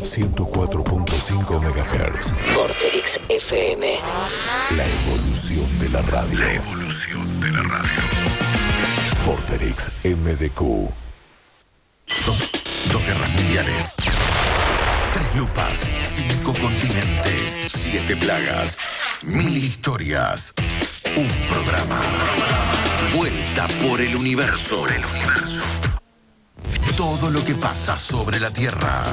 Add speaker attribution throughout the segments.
Speaker 1: 104.5 MHz.
Speaker 2: Vorterix FM.
Speaker 1: La evolución de la radio. La evolución de la radio. Vorterix MDQ.
Speaker 3: Dos guerras mundiales. 3 lupas. 5 continentes. 7 plagas. 1000 historias. Un programa. Vuelta por el universo. Todo lo que pasa sobre la Tierra.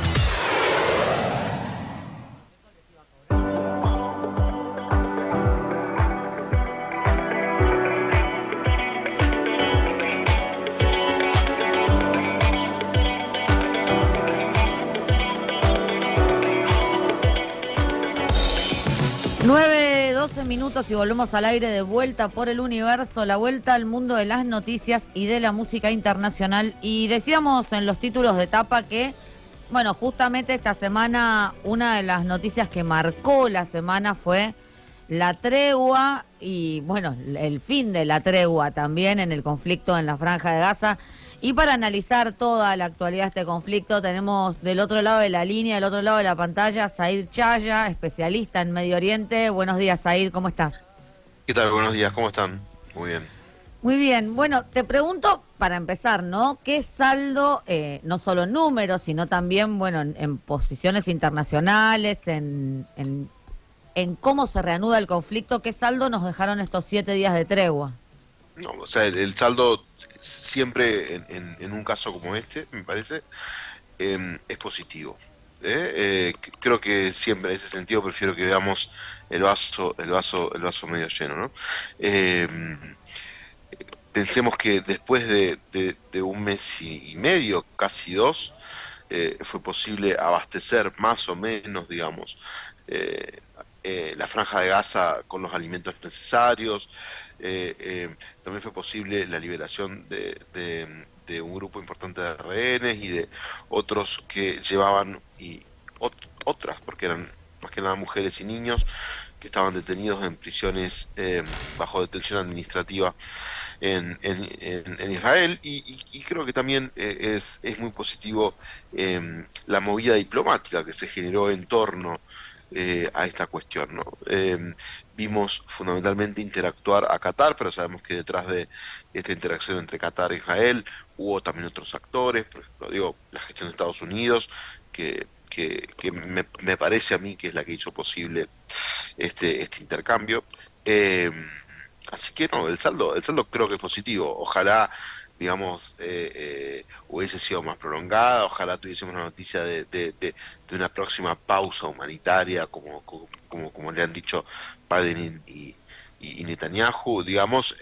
Speaker 4: Minutos y volvemos al aire de Vuelta por el Universo, la vuelta al mundo de las noticias y de la música internacional. Y decíamos en los títulos de tapa que, bueno, justamente esta semana una de las noticias que marcó la semana fue la tregua y, bueno, el fin de la tregua también en el conflicto en la Franja de Gaza. Y para analizar toda la actualidad de este conflicto tenemos del otro lado de la línea, del otro lado de la pantalla, Said Chaya, especialista en Medio Oriente. Buenos días, Said, ¿cómo estás?
Speaker 5: ¿Qué tal? Buenos días, ¿cómo están? Muy bien.
Speaker 4: Muy bien. Bueno, te pregunto, para empezar, ¿no? ¿Qué saldo, no solo en números, sino también, bueno, en posiciones internacionales, en cómo se reanuda el conflicto, qué saldo nos dejaron estos 7 días de tregua?
Speaker 5: No, o sea, el saldo siempre en un caso como este, me parece, es positivo. Creo que siempre en ese sentido prefiero que veamos el vaso medio lleno, ¿no? Pensemos que después de un mes y medio, casi 2, fue posible abastecer más o menos, digamos, la Franja de Gaza con los alimentos necesarios. También fue posible la liberación de un grupo importante de rehenes y de otros que llevaban, otras, porque eran más que nada mujeres y niños, que estaban detenidos en prisiones bajo detención administrativa en Israel, y creo que también es muy positivo la movida diplomática que se generó en torno a esta cuestión, ¿no? Vimos fundamentalmente interactuar a Qatar, pero sabemos que detrás de esta interacción entre Qatar e Israel hubo también otros actores, por ejemplo, digo, la gestión de Estados Unidos, que me parece a mí que es la que hizo posible este intercambio. Así que no, el saldo creo que es positivo. Ojalá, digamos, hubiese sido más prolongada, ojalá tuviésemos una noticia de una próxima pausa humanitaria, como le han dicho Biden y Netanyahu, digamos,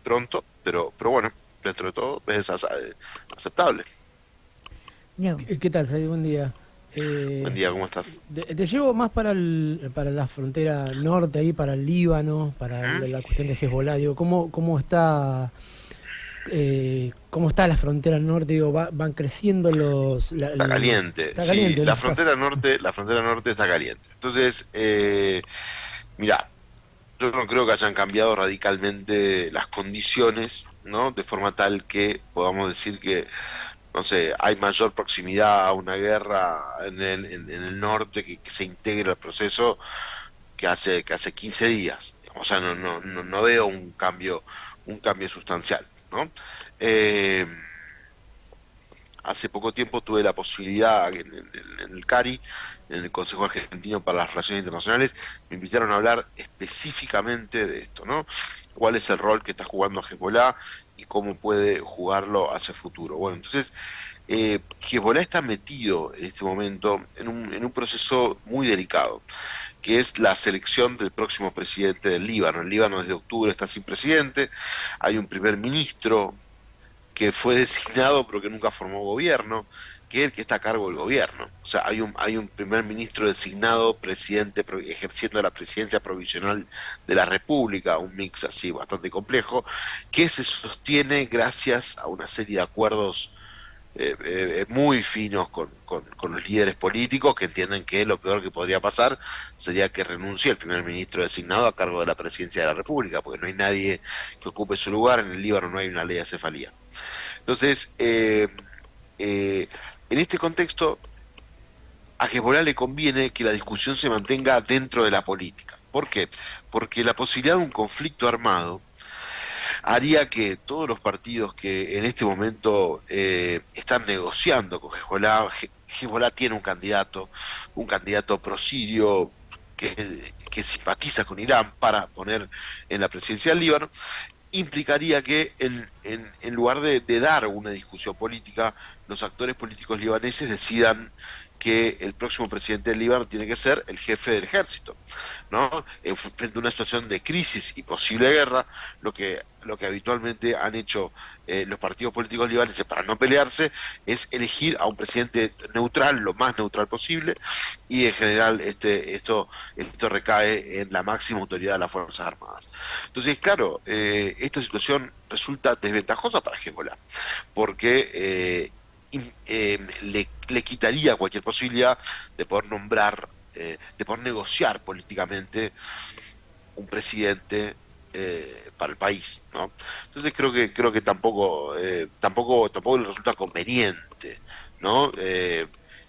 Speaker 5: pronto, pero bueno, dentro de todo es aceptable.
Speaker 6: ¿Qué tal, Said? Buen día.
Speaker 5: Buen día, ¿cómo estás?
Speaker 6: Te llevo más para la frontera norte, ahí para el Líbano, para la cuestión de Hezbollah. Digo, ¿cómo está la frontera norte? Digo, van creciendo
Speaker 5: Está caliente.
Speaker 6: Está caliente,
Speaker 5: sí, la frontera norte está caliente. Entonces, mira, yo no creo que hayan cambiado radicalmente las condiciones, ¿no? De forma tal que podamos decir que, no sé, hay mayor proximidad a una guerra en el norte que se integre al proceso que hace 15 días. O sea, no veo un cambio sustancial, ¿no? Hace poco tiempo tuve la posibilidad en el CARI, en el Consejo Argentino para las Relaciones Internacionales, me invitaron a hablar específicamente de esto, ¿no? ¿Cuál es el rol que está jugando Hezbollah y cómo puede jugarlo hacia el futuro? Bueno, entonces, Hezbollah está metido en este momento en un proceso muy delicado, que es la selección del próximo presidente del Líbano. El Líbano desde octubre está sin presidente, hay un primer ministro que fue designado pero que nunca formó gobierno, que es el que está a cargo del gobierno. O sea, hay un primer ministro designado, presidente ejerciendo la presidencia provisional de la República, un mix así bastante complejo, que se sostiene gracias a una serie de acuerdos muy finos con los líderes políticos, que entienden que lo peor que podría pasar sería que renuncie el primer ministro designado a cargo de la presidencia de la República, porque no hay nadie que ocupe su lugar. En el Líbano no hay una ley de acefalía. Entonces, en este contexto, a Hezbollah le conviene que la discusión se mantenga dentro de la política. ¿Por qué? Porque la posibilidad de un conflicto armado haría que todos los partidos que en este momento están negociando con Hezbollah, Hezbollah tiene un candidato prosirio que simpatiza con Irán para poner en la presidencia del Líbano, implicaría que en lugar de dar una discusión política, los actores políticos libaneses decidan que el próximo presidente del Líbano tiene que ser el jefe del ejército, ¿no? Frente a una situación de crisis y posible guerra, lo que habitualmente han hecho los partidos políticos libaneses para no pelearse es elegir a un presidente neutral, lo más neutral posible, y en general esto recae en la máxima autoridad de las Fuerzas Armadas. Entonces, claro, esta situación resulta desventajosa para Hezbollah, porque le quitaría cualquier posibilidad de poder nombrar, de poder negociar políticamente un presidente para el país, ¿no? Entonces creo que tampoco le resulta conveniente, ¿no?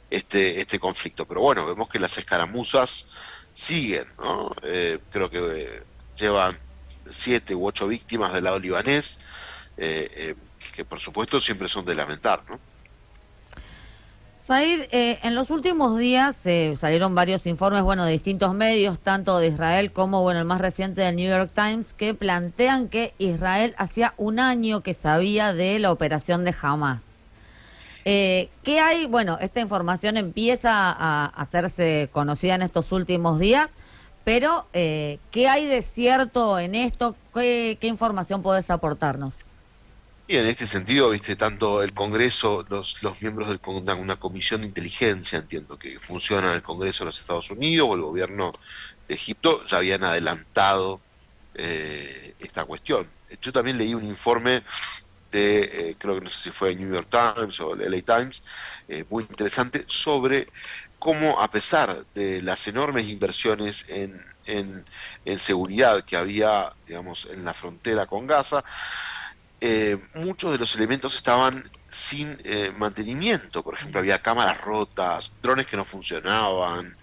Speaker 5: Este conflicto. Pero bueno, vemos que las escaramuzas siguen, ¿no? Creo que llevan 7 u 8 víctimas del lado libanés, que por supuesto siempre son de lamentar, ¿no?
Speaker 4: Said, en los últimos días salieron varios informes, bueno, de distintos medios, tanto de Israel como, bueno, el más reciente del New York Times, que plantean que Israel hacía un año que sabía de la operación de Hamas. ¿Qué hay? Bueno, esta información empieza a hacerse conocida en estos últimos días, pero ¿qué hay de cierto en esto? ¿Qué información podés aportarnos?
Speaker 5: Y en este sentido, viste, tanto el Congreso, los miembros de una comisión de inteligencia, entiendo que funciona en el Congreso de los Estados Unidos o el gobierno de Egipto, ya habían adelantado esta cuestión. Yo también leí un informe de, creo que no sé si fue New York Times o el LA Times, muy interesante, sobre cómo, a pesar de las enormes inversiones en seguridad que había, digamos, en la frontera con Gaza, muchos de los elementos estaban sin mantenimiento. Por ejemplo, había cámaras rotas, drones que no funcionaban,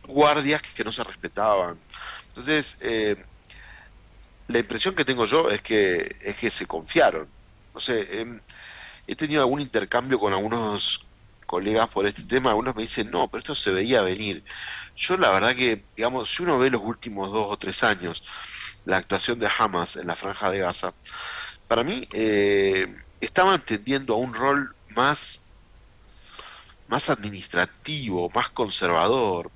Speaker 5: guardias que no se respetaban. Entonces, la impresión que tengo yo es que se confiaron. No sé, he tenido algún intercambio con algunos colegas por este tema. Algunos me dicen, no, pero esto se veía venir. Yo la verdad que, digamos, si uno ve los últimos 2 o 3 años, la actuación de Hamas en la Franja de Gaza, para mí estaban tendiendo a un rol más administrativo, más conservador,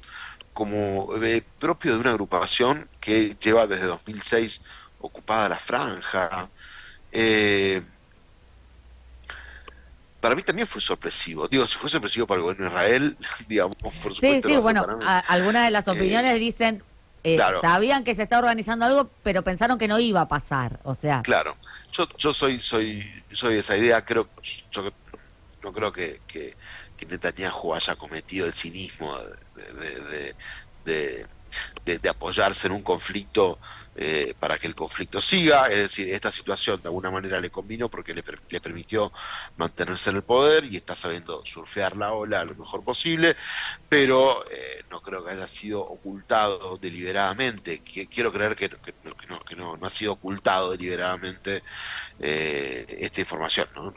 Speaker 5: como propio de una agrupación que lleva desde 2006 ocupada la Franja. Para mí también fue sorpresivo. Digo, si fue sorpresivo para el gobierno de Israel, digamos, por supuesto.
Speaker 4: Sí, bueno, algunas de las opiniones dicen...
Speaker 5: Claro.
Speaker 4: Sabían que se está organizando algo, pero pensaron que no iba a pasar, o sea.
Speaker 5: Claro, yo soy de esa idea. Yo no creo que Netanyahu haya cometido el cinismo de apoyarse en un conflicto para que el conflicto siga. Es decir, esta situación de alguna manera le convino porque le permitió mantenerse en el poder y está sabiendo surfear la ola lo mejor posible, pero no creo que haya sido ocultado deliberadamente. Quiero creer que no ha sido ocultado deliberadamente esta información, ¿no?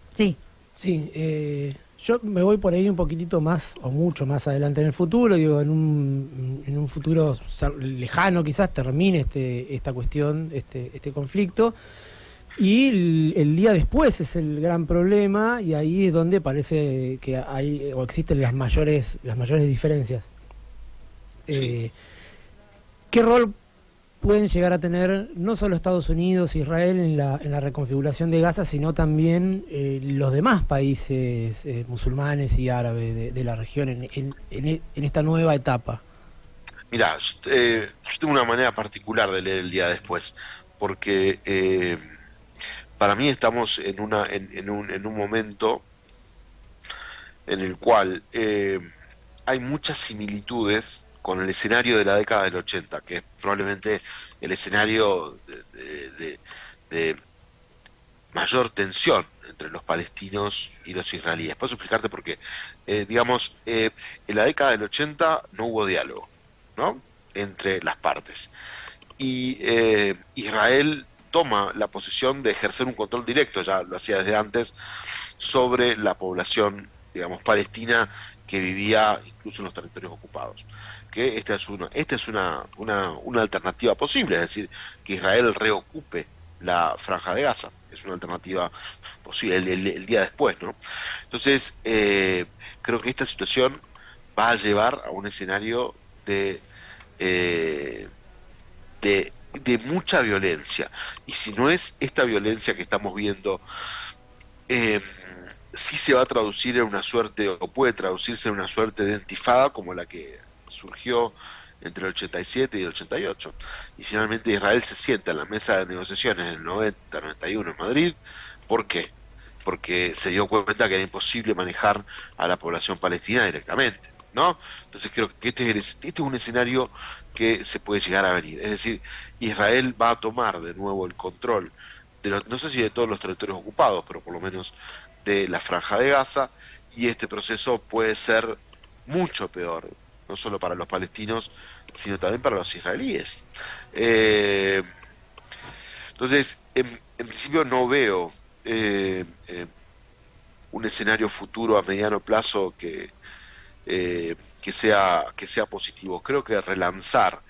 Speaker 6: Sí, yo me voy por ahí un poquitito más o mucho más adelante en el futuro, digo, en un futuro lejano quizás termine esta cuestión, este conflicto, y el día después es el gran problema, y ahí es donde parece que hay o existen las mayores diferencias.
Speaker 5: Sí.
Speaker 6: ¿Qué rol pueden llegar a tener no solo Estados Unidos e Israel en la reconfiguración de Gaza, sino también los demás países musulmanes y árabes de la región en esta nueva etapa?
Speaker 5: Mirá, yo tengo una manera particular de leer el día después, porque para mí estamos en un momento en el cual hay muchas similitudes con el escenario de la década del 80, que es probablemente el escenario de mayor tensión entre los palestinos y los israelíes. Paso a explicarte por qué. En la década del 80 no hubo diálogo, ¿no? Entre las partes. Y Israel toma la posición de ejercer un control directo, ya lo hacía desde antes, sobre la población, digamos, palestina que vivía incluso en los territorios ocupados. Que esta es una alternativa posible, es decir, que Israel reocupe la Franja de Gaza. Es una alternativa posible el día después, ¿no? Entonces, creo que esta situación va a llevar a un escenario eh, de mucha violencia. Y si no es esta violencia que estamos viendo, eh, sí se va a traducir en una suerte, o puede traducirse en una suerte de intifada como la que surgió entre el 87 y el 88. Y finalmente Israel se sienta en la mesa de negociaciones en el 90, 91 en Madrid. ¿Por qué? Porque se dio cuenta que era imposible manejar a la población palestina directamente, ¿no? Entonces creo que este es un escenario que se puede llegar a venir. Es decir, Israel va a tomar de nuevo el control de no sé si de todos los territorios ocupados, pero por lo menos de la Franja de Gaza, y este proceso puede ser mucho peor, no solo para los palestinos, sino también para los israelíes. Entonces, en principio no veo un escenario futuro a mediano plazo que sea positivo. Creo que relanzar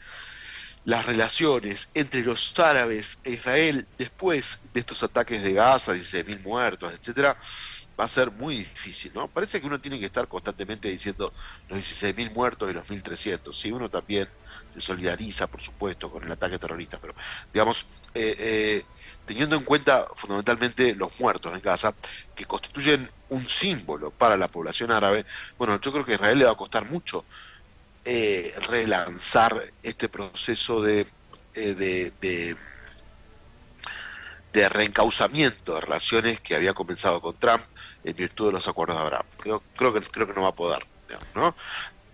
Speaker 5: las relaciones entre los árabes e Israel después de estos ataques de Gaza, 16.000 muertos, etcétera, va a ser muy difícil, ¿no? Parece que uno tiene que estar constantemente diciendo los 16.000 muertos y los 1.300. Sí, uno también se solidariza, por supuesto, con el ataque terrorista, pero, digamos, teniendo en cuenta fundamentalmente los muertos en Gaza, que constituyen un símbolo para la población árabe, bueno, yo creo que a Israel le va a costar mucho relanzar este proceso de reencauzamiento de relaciones que había comenzado con Trump en virtud de los acuerdos de Abraham. Creo que no va a poder, digamos, ¿no?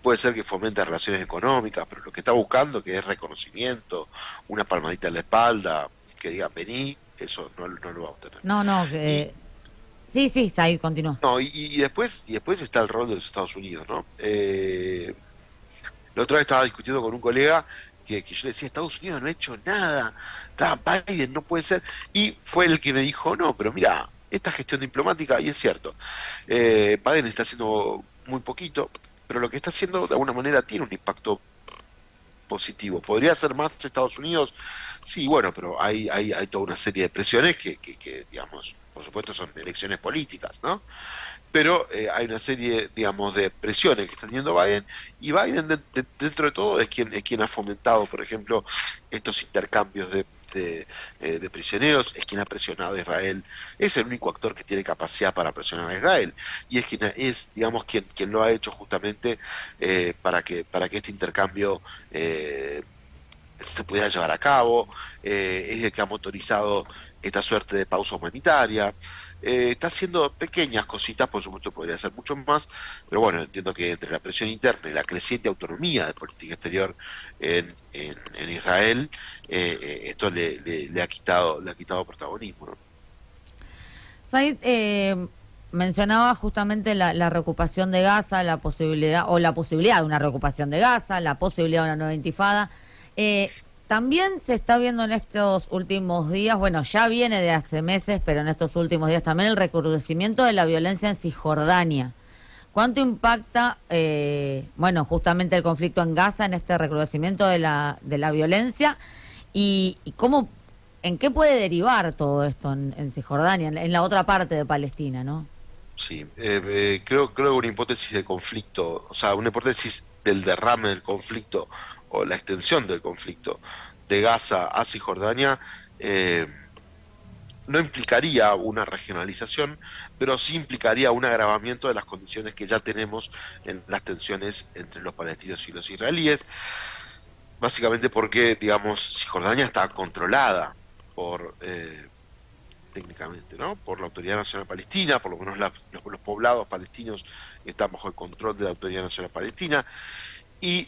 Speaker 5: Puede ser que fomente relaciones económicas, pero lo que está buscando, que es reconocimiento, una palmadita en la espalda, que digan vení, eso no lo va a obtener.
Speaker 4: No, que... Sí, Said, continúa.
Speaker 5: No, y después está el rol de los Estados Unidos, ¿no? La otra vez estaba discutiendo con un colega que yo le decía, Estados Unidos no ha hecho nada, Biden no puede ser, y fue el que me dijo, no, pero mira, esta gestión diplomática, y es cierto, Biden está haciendo muy poquito, pero lo que está haciendo de alguna manera tiene un impacto positivo. ¿Podría ser más Estados Unidos? Sí, bueno, pero hay toda una serie de presiones que digamos, por supuesto son elecciones políticas, ¿no? Pero hay una serie, digamos, de presiones que está teniendo Biden, y Biden dentro de todo es quien ha fomentado, por ejemplo, estos intercambios de prisioneros, es quien ha presionado a Israel, es el único actor que tiene capacidad para presionar a Israel, y digamos, quien lo ha hecho justamente para que este intercambio se pudiera llevar a cabo, es el que ha motorizado esta suerte de pausa humanitaria. Está haciendo pequeñas cositas, por supuesto podría hacer mucho más, pero bueno, entiendo que entre la presión interna y la creciente autonomía de política exterior en Israel, esto le ha quitado protagonismo, ¿no?
Speaker 4: Said, mencionaba justamente la reocupación de Gaza, la posibilidad de una reocupación de Gaza, la posibilidad de una nueva intifada. También se está viendo en estos últimos días, bueno, ya viene de hace meses, pero en estos últimos días también el recrudecimiento de la violencia en Cisjordania. ¿Cuánto impacta, justamente el conflicto en Gaza en este recrudecimiento de la violencia? Y cómo, en qué puede derivar todo esto en Cisjordania, en la otra parte de Palestina, ¿no?
Speaker 5: Sí, creo que una hipótesis de conflicto, o sea, una hipótesis del derrame del conflicto o la extensión del conflicto de Gaza a Cisjordania no implicaría una regionalización, pero sí implicaría un agravamiento de las condiciones que ya tenemos en las tensiones entre los palestinos y los israelíes, básicamente porque, digamos, Cisjordania está controlada por... técnicamente, ¿no? Por la Autoridad Nacional Palestina, por lo menos los poblados palestinos están bajo el control de la Autoridad Nacional Palestina, y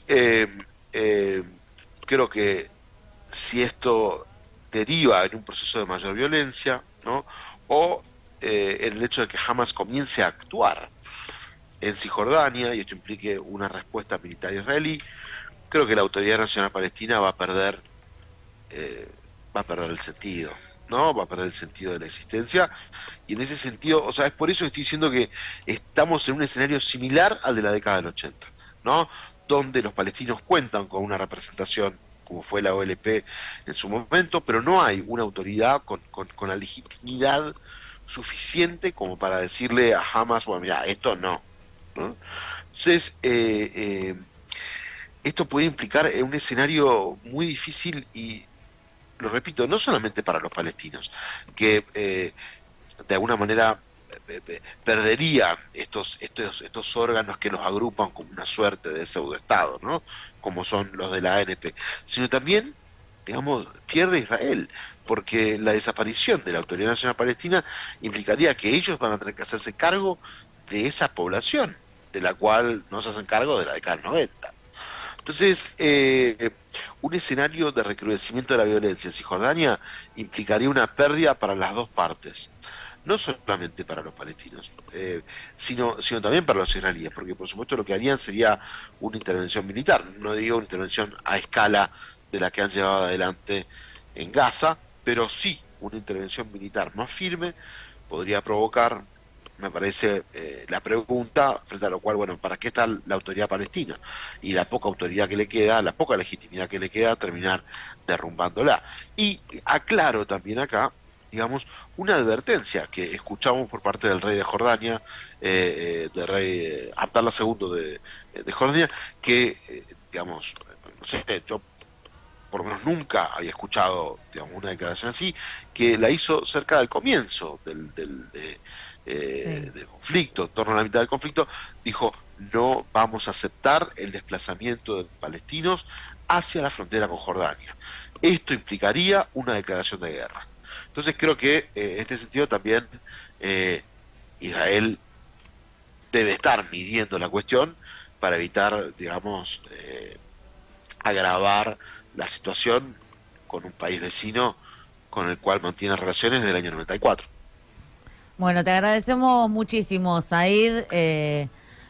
Speaker 5: creo que si esto deriva en un proceso de mayor violencia, ¿no? O en el hecho de que Hamas comience a actuar en Cisjordania, y esto implique una respuesta militar israelí, creo que la Autoridad Nacional Palestina va a perder el sentido, ¿no? Va a perder el sentido de la existencia, y en ese sentido, o sea, es por eso que estoy diciendo que estamos en un escenario similar al de la década del 80, ¿no? Donde los palestinos cuentan con una representación, como fue la OLP en su momento, pero no hay una autoridad con la legitimidad suficiente como para decirle a Hamas, bueno, mira, esto no, ¿no? Entonces, esto puede implicar un escenario muy difícil y, lo repito, no solamente para los palestinos, que de alguna manera perderían estos órganos que los agrupan como una suerte de pseudoestado, ¿no? Como son los de la ANP, sino también, digamos, pierde Israel, porque la desaparición de la Autoridad Nacional Palestina implicaría que ellos van a tener que hacerse cargo de esa población, de la cual no se hacen cargo de la década del 90. Entonces, un escenario de recrudecimiento de la violencia en Cisjordania implicaría una pérdida para las dos partes, no solamente para los palestinos, sino también para los israelíes, porque por supuesto lo que harían sería una intervención militar, no digo una intervención a escala de la que han llevado adelante en Gaza, pero sí una intervención militar más firme podría provocar, me parece, la pregunta frente a lo cual, bueno, ¿para qué está la autoridad palestina? Y la poca autoridad que le queda, la poca legitimidad que le queda, terminar derrumbándola. Y aclaro también acá, digamos, una advertencia que escuchamos por parte del rey de Jordania, del rey Abdallah II de Jordania, que, digamos, no sé, yo por lo menos nunca había escuchado, digamos, una declaración así, que la hizo cerca del comienzo del conflicto, en torno a la mitad del conflicto, dijo: no vamos a aceptar el desplazamiento de palestinos hacia la frontera con Jordania. Esto implicaría una declaración de guerra. Entonces creo que en este sentido también Israel debe estar midiendo la cuestión para evitar, digamos, agravar la situación con un país vecino con el cual mantiene relaciones desde el año 94.
Speaker 4: Bueno, te agradecemos muchísimo, Said,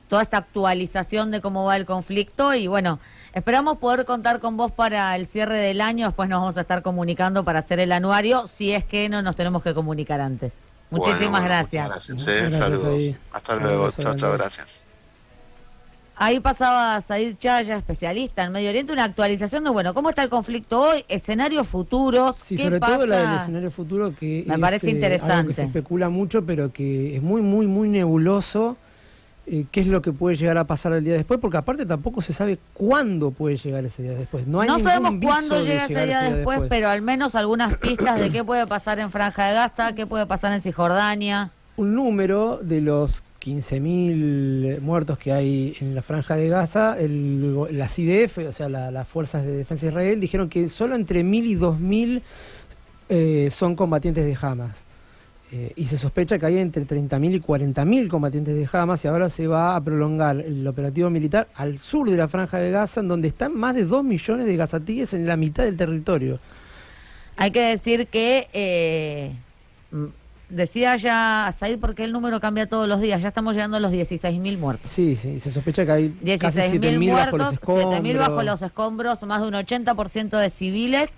Speaker 4: toda esta actualización de cómo va el conflicto y bueno, esperamos poder contar con vos para el cierre del año, después nos vamos a estar comunicando para hacer el anuario, si es que no nos tenemos que comunicar antes. Muchísimas gracias.
Speaker 5: Muchas gracias, saludos. Ahí. Hasta luego, chao, gracias.
Speaker 4: Ahí pasaba Said Chaya, especialista en Medio Oriente, una actualización de, bueno, cómo está el conflicto hoy, escenarios futuros,
Speaker 6: sí,
Speaker 4: qué
Speaker 6: sobre
Speaker 4: pasa.
Speaker 6: todo la del escenario futuro, que
Speaker 4: me parece interesante.
Speaker 6: Algo que se especula mucho, pero que es muy, muy, muy nebuloso, qué es lo que puede llegar a pasar el día después, porque aparte tampoco se sabe cuándo puede llegar ese día después. No
Speaker 4: sabemos cuándo llega ese día después, pero al menos algunas pistas de qué puede pasar en Franja de Gaza, qué puede pasar en Cisjordania.
Speaker 6: Un número de los 15.000 muertos que hay en la Franja de Gaza, las IDF, o sea, las Fuerzas de Defensa de Israel, dijeron que solo entre 1.000 y 2.000 son combatientes de Hamas. Y se sospecha que hay entre 30.000 y 40.000 combatientes de Hamas, y ahora se va a prolongar el operativo militar al sur de la Franja de Gaza, en donde están más de 2 millones de gazatíes en la mitad del territorio.
Speaker 4: Hay que decir que... decía ya Said, porque el número cambia todos los días, ya estamos llegando a los 16.000 muertos.
Speaker 6: Sí, se sospecha que hay
Speaker 4: 16.000 muertos, 7.000 bajo los escombros, más de un 80% de civiles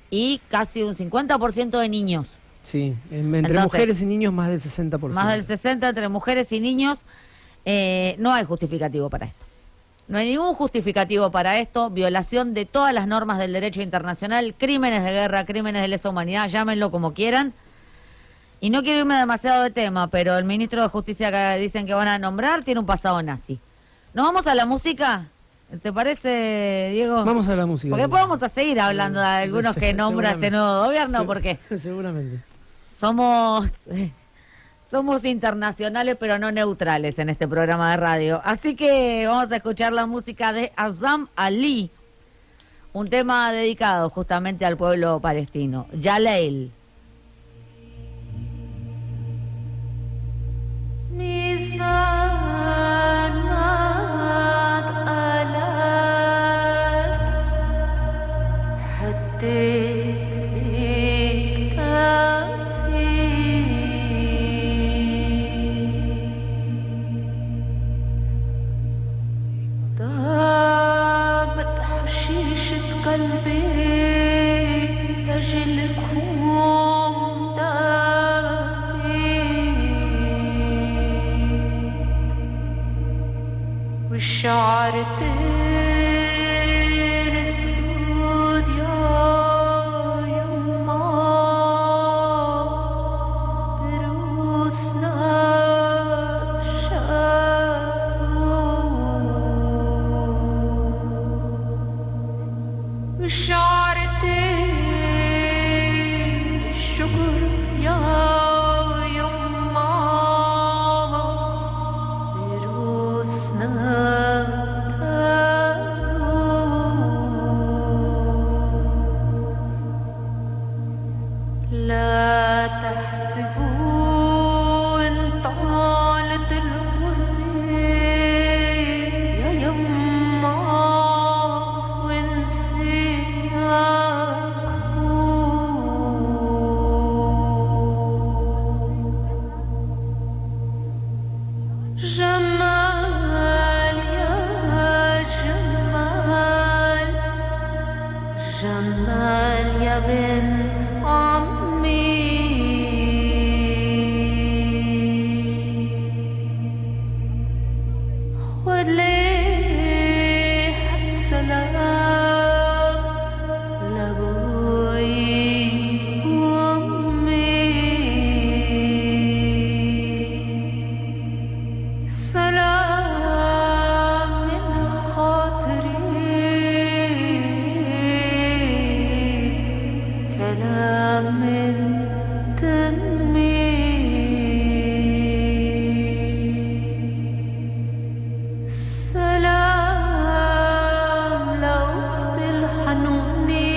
Speaker 4: y casi un 50% de niños.
Speaker 6: Sí, entre mujeres y niños más del 60%.
Speaker 4: Más del 60% entre mujeres y niños. No hay justificativo para esto. No hay ningún justificativo para esto. Violación de todas las normas del derecho internacional, crímenes de guerra, crímenes de lesa humanidad, llámenlo como quieran. Y no quiero irme demasiado de tema, pero el ministro de Justicia que dicen que van a nombrar tiene un pasado nazi. ¿Nos vamos a la música? ¿Te parece, Diego?
Speaker 6: Vamos a la música.
Speaker 4: Porque después vamos a seguir hablando de algunos que nombra este nuevo gobierno, porque
Speaker 6: seguramente
Speaker 4: somos internacionales pero no neutrales en este programa de radio. Así que vamos a escuchar la música de Azam Ali, un tema dedicado justamente al pueblo palestino, Yalael.
Speaker 7: حتى والشعرتين السود يا يما بروسنا والشعرتين الشجر يا يما بروسنا لا تحسبوا إن طالت الغربة يا يما جمال يا جمال جمال يا بن عمي خذ لي السلام لابوي وامي سلام من خاطري كلام من دمي سلام لأخت الحنوني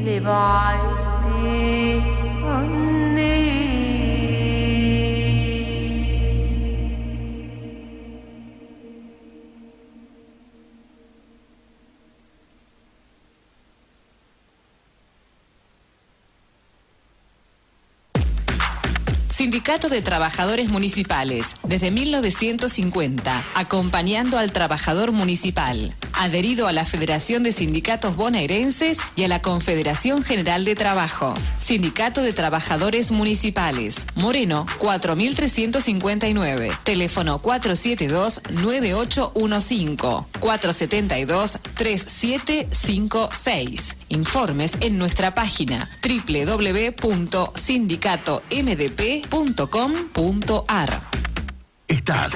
Speaker 7: لبعيدي عني
Speaker 8: Sindicato de Trabajadores Municipales, desde 1950, acompañando al trabajador municipal, adherido a la Federación de Sindicatos Bonaerenses y a la Confederación General de Trabajo. Sindicato de Trabajadores Municipales, Moreno 4359, teléfono 472-9815, 472-3756. Informes en nuestra página www.sindicatomdp.com.ar.
Speaker 3: Estás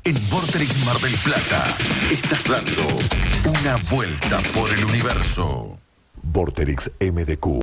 Speaker 3: en Vorterix Mar del Plata. Estás dando una vuelta por el universo.
Speaker 1: Vorterix MDQ.